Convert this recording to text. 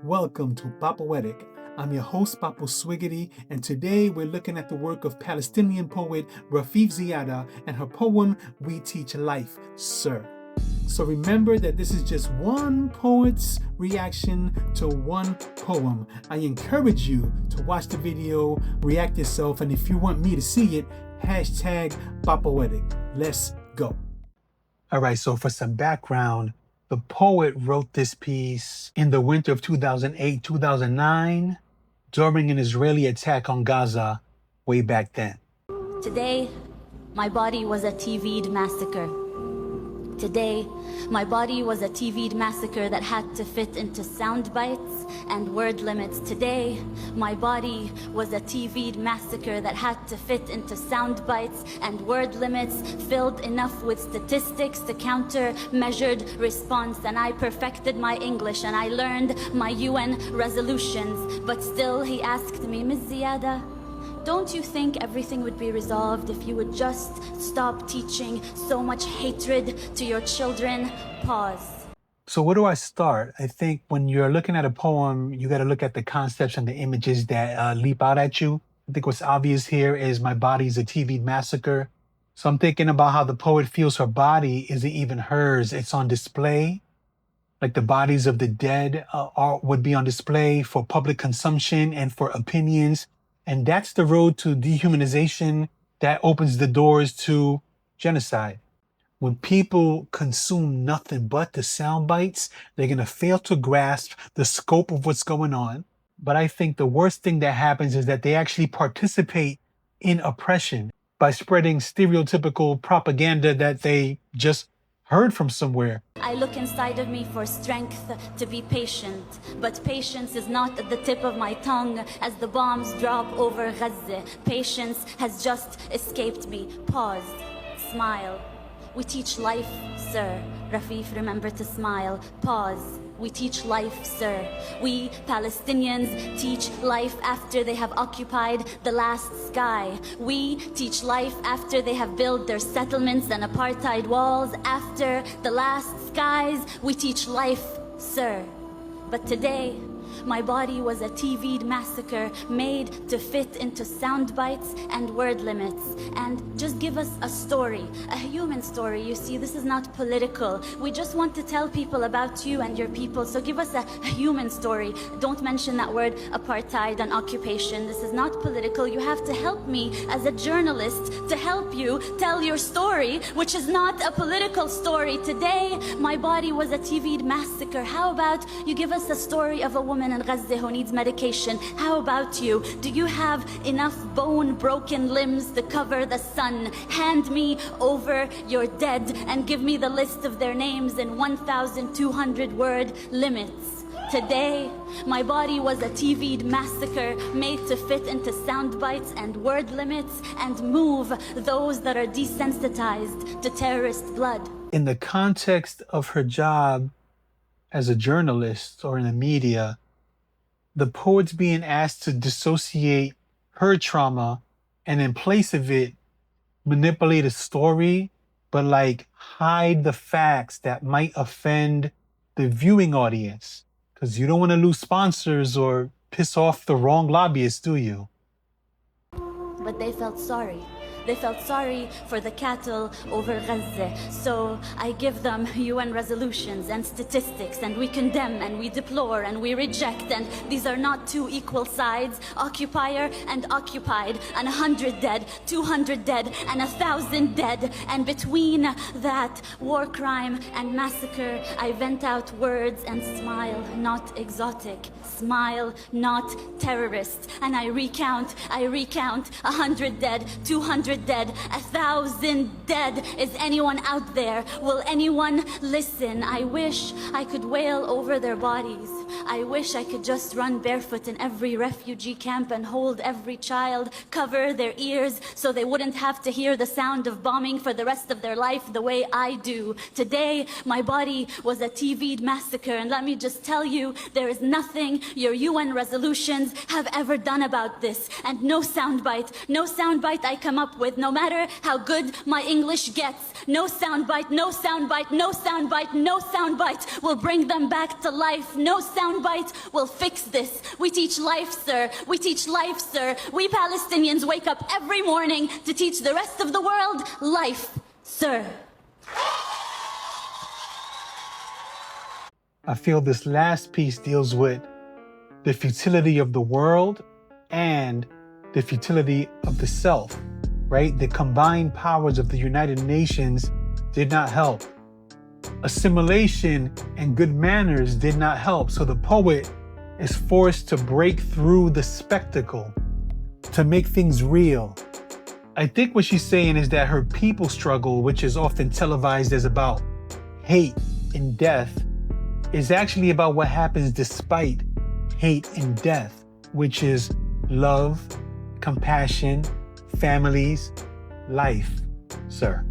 Welcome to Poetic. I'm your host, Papo Swiggity, and today we're looking at the work of Palestinian poet Rafeef Ziadah and her poem, We Teach Life, Sir. So remember that this is just one poet's reaction to one poem. I encourage you to watch the video, react yourself, and if you want me to see it, hashtag Poetic. Let's go. All right, so for some background, the poet wrote this piece in the winter of 2008-2009 during an Israeli attack on Gaza way back then. Today, my body was a TV'd massacre. Today, my body was a TV'd massacre that had to fit into sound bites and word limits. Today, my body was a TV'd massacre that had to fit into sound bites and word limits, filled enough with statistics to counter measured response. And I perfected my English and I learned my UN resolutions. But still, he asked me, Ms. Ziadah, don't you think everything would be resolved if you would just stop teaching so much hatred to your children? Pause. So where do I start? I think when you're looking at a poem, you got to look at the concepts and the images that leap out at you. I think what's obvious here is my body's a TV massacre. So I'm thinking about how the poet feels her body isn't even hers. It's on display. Like the bodies of the dead would be on display for public consumption and for opinions. And that's the road to dehumanization that opens the doors to genocide. When people consume nothing but the sound bites, they're going to fail to grasp the scope of what's going on. But I think the worst thing that happens is that they actually participate in oppression by spreading stereotypical propaganda that they just heard from somewhere. I look inside of me for strength to be patient, but patience is not at the tip of my tongue as the bombs drop over Gaza. Patience has just escaped me. Pause. Smile. We teach life, sir. Rafeef, remember to smile. Pause. We teach life, sir. We Palestinians teach life after they have occupied the last sky. We teach life after they have built their settlements and apartheid walls. After the last skies, we teach life, sir. But today, my body was a TV'd massacre made to fit into sound bites and word limits. And just give us a story, a human story. You see, this is not political. We just want to tell people about you and your people. So give us a human story. Don't mention that word apartheid and occupation. This is not political. You have to help me as a journalist to help you tell your story, which is not a political story. Today, my body was a TV'd massacre. How about you give us a story of a woman in Gaza who needs medication? How about you? Do you have enough bone-broken limbs to cover the sun? Hand me over your dead and give me the list of their names in 1,200 word limits. Today, my body was a TV'd massacre made to fit into sound bites and word limits and move those that are desensitized to terrorist blood. In the context of her job as a journalist or in the media, the poet's being asked to dissociate her trauma and in place of it, manipulate a story, but like hide the facts that might offend the viewing audience. Because you don't want to lose sponsors or piss off the wrong lobbyists, do you? But they felt sorry. They felt sorry for the cattle over Gaza. So I give them UN resolutions and statistics, and we condemn and we deplore and we reject. And these are not two equal sides, occupier and occupied, and 100 dead, 200 dead, and 1,000 dead. And between that war crime and massacre, I vent out words and smile, not exotic. Smile, not terrorist. And I recount 100 dead, 200 dead, 1,000 dead. Is anyone out there? Will anyone listen? I wish I could wail over their bodies. I wish I could just run barefoot in every refugee camp and hold every child, cover their ears so they wouldn't have to hear the sound of bombing for the rest of their life the way I do. Today, my body was a TV'd massacre, and let me just tell you, there is nothing your UN resolutions have ever done about this. And no soundbite I come up with, no matter how good my English gets. No soundbite, no soundbite, no soundbite, no soundbite will bring them back to life. No soundbite will fix this. We teach life, sir. We teach life, sir. We Palestinians wake up every morning to teach the rest of the world life, sir. I feel this last piece deals with the futility of the world and the futility of the self, right? The combined powers of the United Nations did not help. Assimilation and good manners did not help. So the poet is forced to break through the spectacle, to make things real. I think what she's saying is that her people struggle, which is often televised as about hate and death, is actually about what happens despite hate and death, which is love, compassion, families, life, sir.